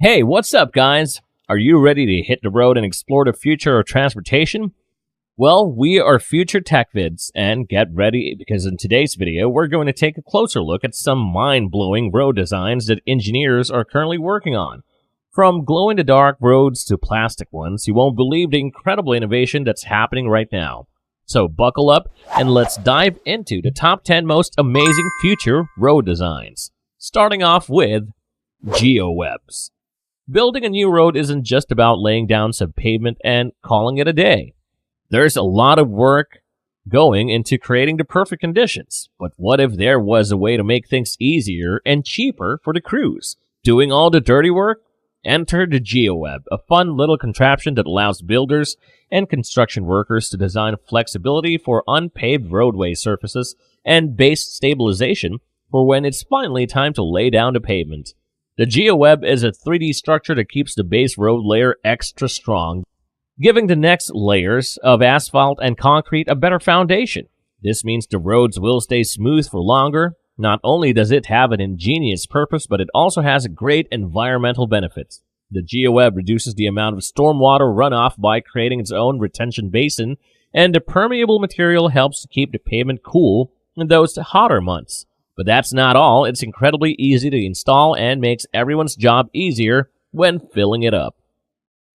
Hey, what's up, guys? Are you ready to hit the road and explore the future of transportation? Well, we are Future Tech Vids, and get ready because in today's video, we're going to take a closer look at some mind-blowing road designs that engineers are currently working on. From glow-in-the-dark roads to plastic ones, you won't believe the incredible innovation that's happening right now. So buckle up and let's dive into the top 10 most amazing future road designs. Starting off with GeoWebs. Building a new road isn't just about laying down some pavement and calling it a day. There's a lot of work going into creating the perfect conditions. But what if there was a way to make things easier and cheaper for the crews doing all the dirty work? Enter the GeoWeb, a fun little contraption that allows builders and construction workers to design flexibility for unpaved roadway surfaces and base stabilization for when it's finally time to lay down the pavement. The GeoWeb is a 3D structure that keeps the base road layer extra strong, giving the next layers of asphalt and concrete a better foundation. This means the roads will stay smooth for longer. Not only does it have an ingenious purpose, but it also has great environmental benefits. The GeoWeb reduces the amount of stormwater runoff by creating its own retention basin, and the permeable material helps to keep the pavement cool in those hotter months. But that's not all. It's incredibly easy to install and makes everyone's job easier when filling it up.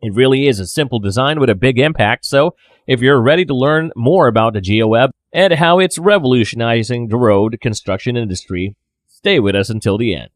It really is a simple design with a big impact, so if you're ready to learn more about the GeoWeb and how it's revolutionizing the road construction industry, stay with us until the end.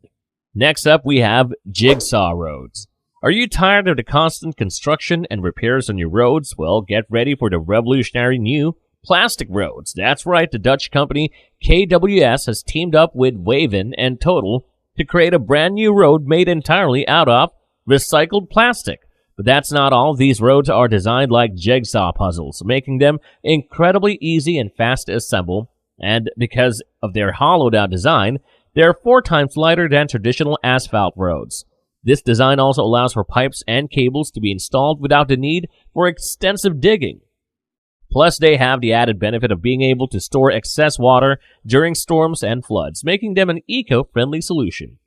Next up, we have Jigsaw Roads. Are you tired of the constant construction and repairs on your roads? Well, get ready for the revolutionary new plastic roads. That's right, the Dutch company KWS has teamed up with Waven and Total to create a brand new road made entirely out of recycled plastic. But that's not all. These roads are designed like jigsaw puzzles, making them incredibly easy and fast to assemble. And because of their hollowed-out design, they're 4 times lighter than traditional asphalt roads. This design also allows for pipes and cables to be installed without the need for extensive digging. Plus, they have the added benefit of being able to store excess water during storms and floods, making them an eco-friendly solution.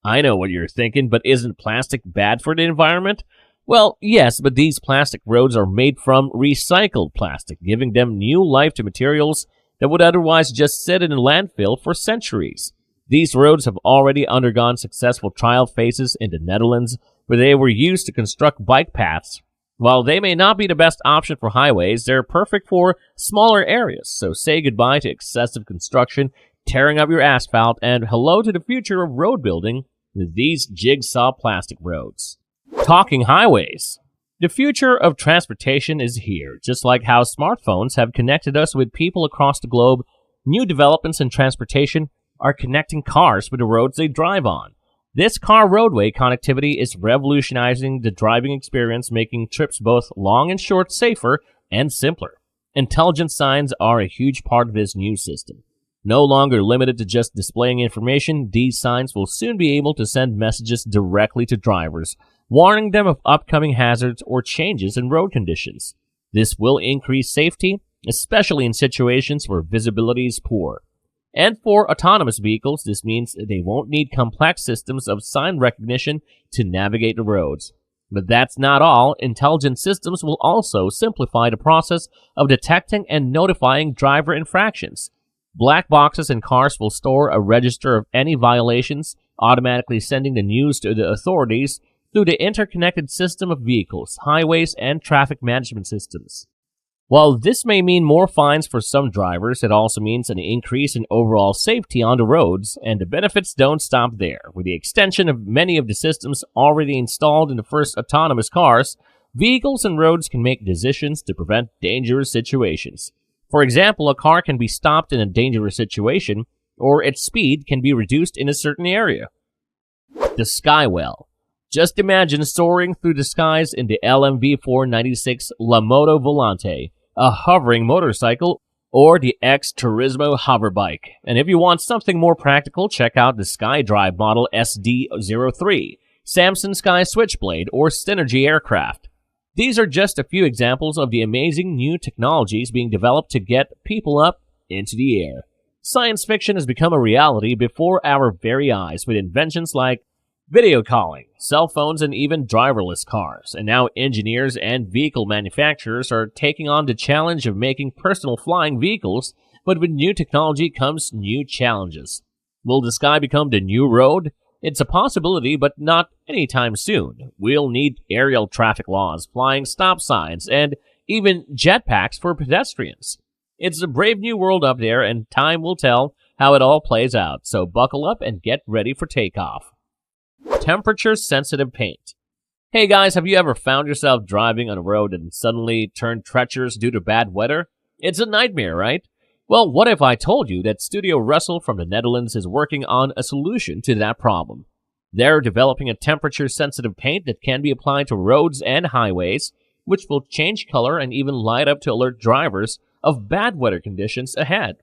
I know what you're thinking, but isn't plastic bad for the environment? Well, yes, but these plastic roads are made from recycled plastic, giving them new life to materials that would otherwise just sit in a landfill for centuries. These roads have already undergone successful trial phases in the Netherlands, where they were used to construct bike paths. While they may not be the best option for highways, they're perfect for smaller areas, so say goodbye to excessive construction, tearing up your asphalt, and hello to the future of road building with these jigsaw plastic roads. Talking highways. The future of transportation is here. Just like how smartphones have connected us with people across the globe, new developments in transportation are connecting cars with the roads they drive on. This car roadway connectivity is revolutionizing the driving experience, making trips both long and short safer and simpler. Intelligent signs are a huge part of this new system. No longer limited to just displaying information, these signs will soon be able to send messages directly to drivers, warning them of upcoming hazards or changes in road conditions. This will increase safety, especially in situations where visibility is poor. And for autonomous vehicles, this means they won't need complex systems of sign recognition to navigate the roads. But that's not all. Intelligent systems will also simplify the process of detecting and notifying driver infractions. Black boxes in cars will store a register of any violations, automatically sending the news to the authorities through the interconnected system of vehicles, highways, and traffic management systems. While this may mean more fines for some drivers, it also means an increase in overall safety on the roads, and the benefits don't stop there. With the extension of many of the systems already installed in the first autonomous cars, vehicles and roads can make decisions to prevent dangerous situations. For example, a car can be stopped in a dangerous situation, or its speed can be reduced in a certain area. The Skywell. Just imagine soaring through the skies in the LMV 496 La Moto Volante, a hovering motorcycle, or the X-Turismo hoverbike. And if you want something more practical, check out the SkyDrive model SD03, Samsung Sky Switchblade, or Synergy aircraft. These are just a few examples of the amazing new technologies being developed to get people up into the air. Science fiction has become a reality before our very eyes with inventions like Video calling, cell phones, and even driverless cars. And now engineers and vehicle manufacturers are taking on the challenge of making personal flying vehicles, but with new technology comes new challenges. Will the sky become the new road? It's a possibility, but not anytime soon. We'll need aerial traffic laws, flying stop signs, and even jetpacks for pedestrians. It's a brave new world up there, and time will tell how it all plays out, so buckle up and get ready for takeoff. Temperature-sensitive paint. Hey guys, have you ever found yourself driving on a road and suddenly turned treacherous due to bad weather? It's a nightmare, right? Well, what if I told you that Studio Russell from the Netherlands is working on a solution to that problem? They're developing a temperature-sensitive paint that can be applied to roads and highways, which will change color and even light up to alert drivers of bad weather conditions ahead.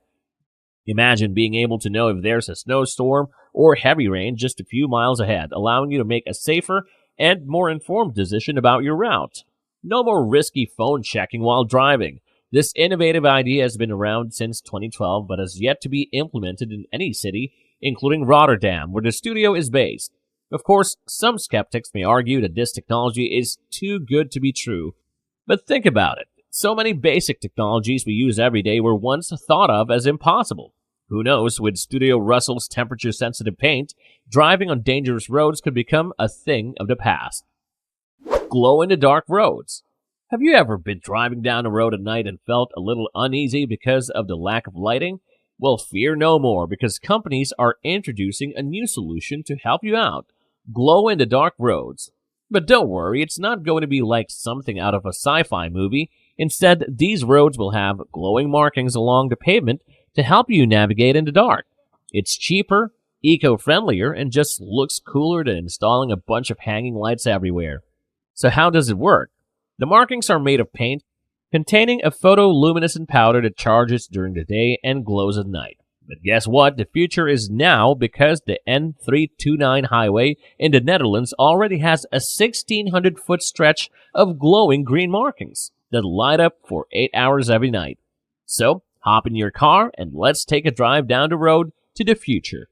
Imagine being able to know if there's a snowstorm or heavy rain just a few miles ahead, allowing you to make a safer and more informed decision about your route. No more risky phone checking while driving. This innovative idea has been around since 2012, but has yet to be implemented in any city, including Rotterdam, where the studio is based. Of course, some skeptics may argue that this technology is too good to be true. But think about it. So many basic technologies we use every day were once thought of as impossible. Who knows, with Studio Russell's temperature-sensitive paint, driving on dangerous roads could become a thing of the past. Glow-in-the-dark roads. Have you ever been driving down a road at night and felt a little uneasy because of the lack of lighting? Well, fear no more, because companies are introducing a new solution to help you out. Glow-in-the-dark roads. But don't worry, it's not going to be like something out of a sci-fi movie. Instead, these roads will have glowing markings along the pavement to help you navigate in the dark. It's cheaper, eco-friendlier, and just looks cooler than installing a bunch of hanging lights everywhere. So how does it work? The markings are made of paint containing a photoluminescent powder that charges during the day and glows at night. But guess what? The future is now, because the N329 highway in the Netherlands already has a 1,600-foot stretch of glowing green markings that light up for 8 hours every night. So, hop in your car and let's take a drive down the road to the future.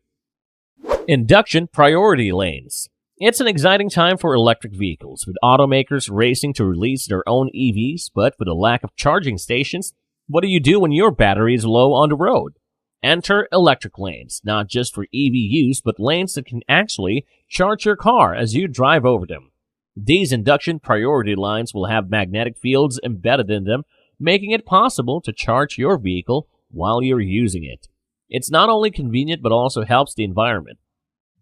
Induction priority lanes. It's an exciting time for electric vehicles, with automakers racing to release their own EVs, but with a lack of charging stations, what do you do when your battery is low on the road? Enter electric lanes, not just for EV use, but lanes that can actually charge your car as you drive over them. These induction priority lines will have magnetic fields embedded in them, making it possible to charge your vehicle while you're using it. It's not only convenient, but also helps the environment.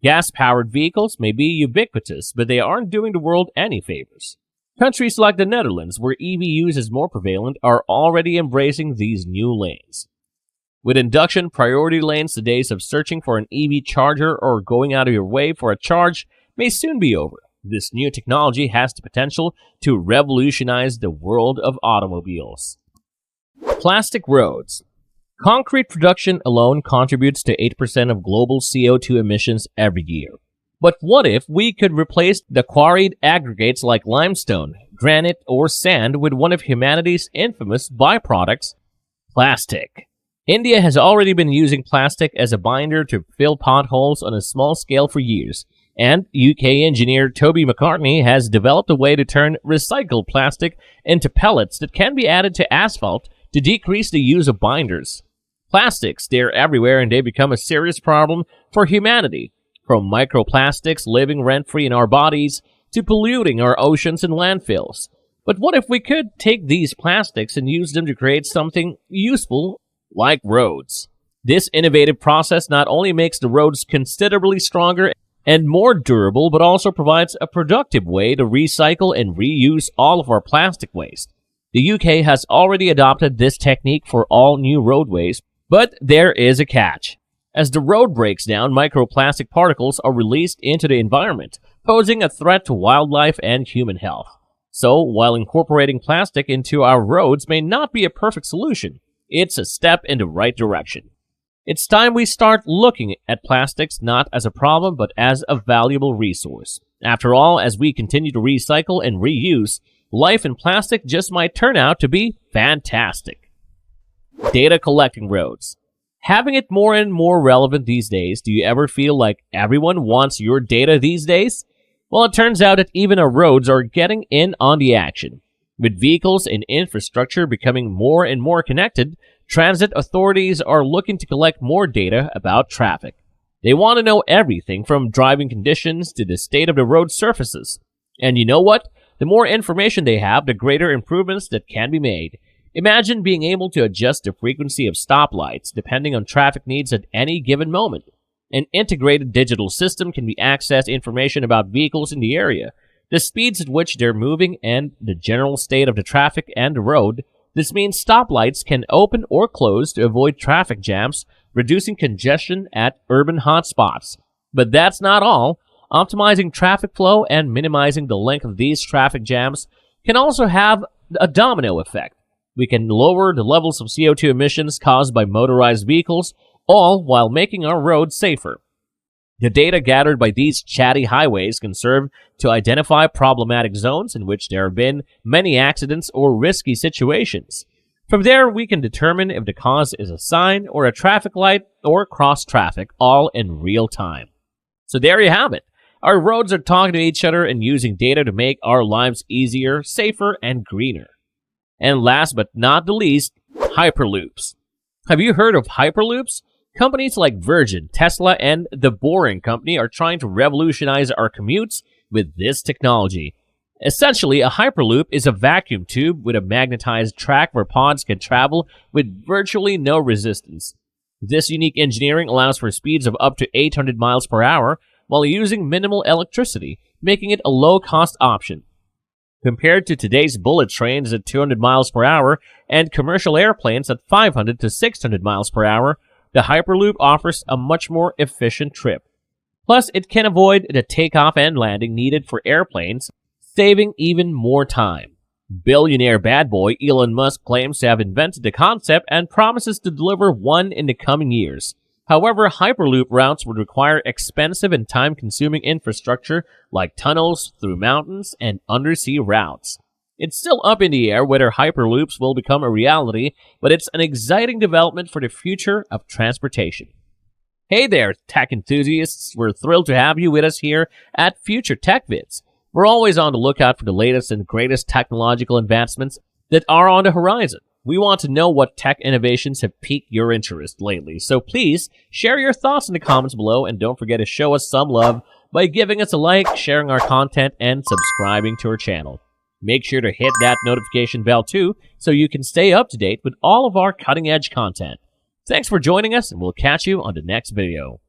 Gas-powered vehicles may be ubiquitous, but they aren't doing the world any favors. Countries like the Netherlands, where EV use is more prevalent, are already embracing these new lanes. With induction priority lanes, the days of searching for an EV charger or going out of your way for a charge may soon be over. This new technology has the potential to revolutionize the world of automobiles. Plastic roads. Concrete production alone contributes to 8% of global CO2 emissions every year. But what if we could replace the quarried aggregates like limestone, granite, or sand with one of humanity's infamous byproducts, plastic? India has already been using plastic as a binder to fill potholes on a small scale for years, and UK engineer Toby McCartney has developed a way to turn recycled plastic into pellets that can be added to asphalt to decrease the use of binders. Plastics, they're everywhere, and they become a serious problem for humanity, from microplastics living rent-free in our bodies to polluting our oceans and landfills. But what if we could take these plastics and use them to create something useful like roads? This innovative process not only makes the roads considerably stronger and more durable, but also provides a productive way to recycle and reuse all of our plastic waste. The UK has already adopted this technique for all new roadways, but there is a catch. As the road breaks down, microplastic particles are released into the environment, posing a threat to wildlife and human health. So, while incorporating plastic into our roads may not be a perfect solution, it's a step in the right direction. It's time we start looking at plastics not as a problem, but as a valuable resource. After all, as we continue to recycle and reuse, life in plastic just might turn out to be fantastic. Data collecting roads. Having it more and more relevant these days, do you ever feel like everyone wants your data these days? Well, it turns out that even our roads are getting in on the action. With vehicles and infrastructure becoming more and more connected, transit authorities are looking to collect more data about traffic. They want to know everything from driving conditions to the state of the road surfaces. And you know what? The more information they have, the greater improvements that can be made. Imagine being able to adjust the frequency of stoplights depending on traffic needs at any given moment. An integrated digital system can be accessed information about vehicles in the area, the speeds at which they're moving, and the general state of the traffic and the road. This means stoplights can open or close to avoid traffic jams, reducing congestion at urban hotspots. But that's not all. Optimizing traffic flow and minimizing the length of these traffic jams can also have a domino effect. We can lower the levels of CO2 emissions caused by motorized vehicles, all while making our roads safer. The data gathered by these chatty highways can serve to identify problematic zones in which there have been many accidents or risky situations. From there, we can determine if the cause is a sign or a traffic light or cross traffic, all in real time. So there you have it. Our roads are talking to each other and using data to make our lives easier, safer, and greener. And last but not the least, Hyperloops. Have you heard of Hyperloops? Companies like Virgin, Tesla, and The Boring Company are trying to revolutionize our commutes with this technology. Essentially, a Hyperloop is a vacuum tube with a magnetized track where pods can travel with virtually no resistance. This unique engineering allows for speeds of up to 800 miles per hour while using minimal electricity, making it a low-cost option. Compared to today's bullet trains at 200 miles per hour and commercial airplanes at 500 to 600 miles per hour, the Hyperloop offers a much more efficient trip. Plus, it can avoid the takeoff and landing needed for airplanes, saving even more time. Billionaire bad boy Elon Musk claims to have invented the concept and promises to deliver one in the coming years. However, Hyperloop routes would require expensive and time-consuming infrastructure like tunnels through mountains and undersea routes. It's still up in the air whether Hyperloops will become a reality, but it's an exciting development for the future of transportation. Hey there, tech enthusiasts! We're thrilled to have you with us here at Future Tech Vids. We're always on the lookout for the latest and greatest technological advancements that are on the horizon. We want to know what tech innovations have piqued your interest lately, so please share your thoughts in the comments below and don't forget to show us some love by giving us a like, sharing our content, and subscribing to our channel. Make sure to hit that notification bell too so you can stay up to date with all of our cutting-edge content. Thanks for joining us, and we'll catch you on the next video.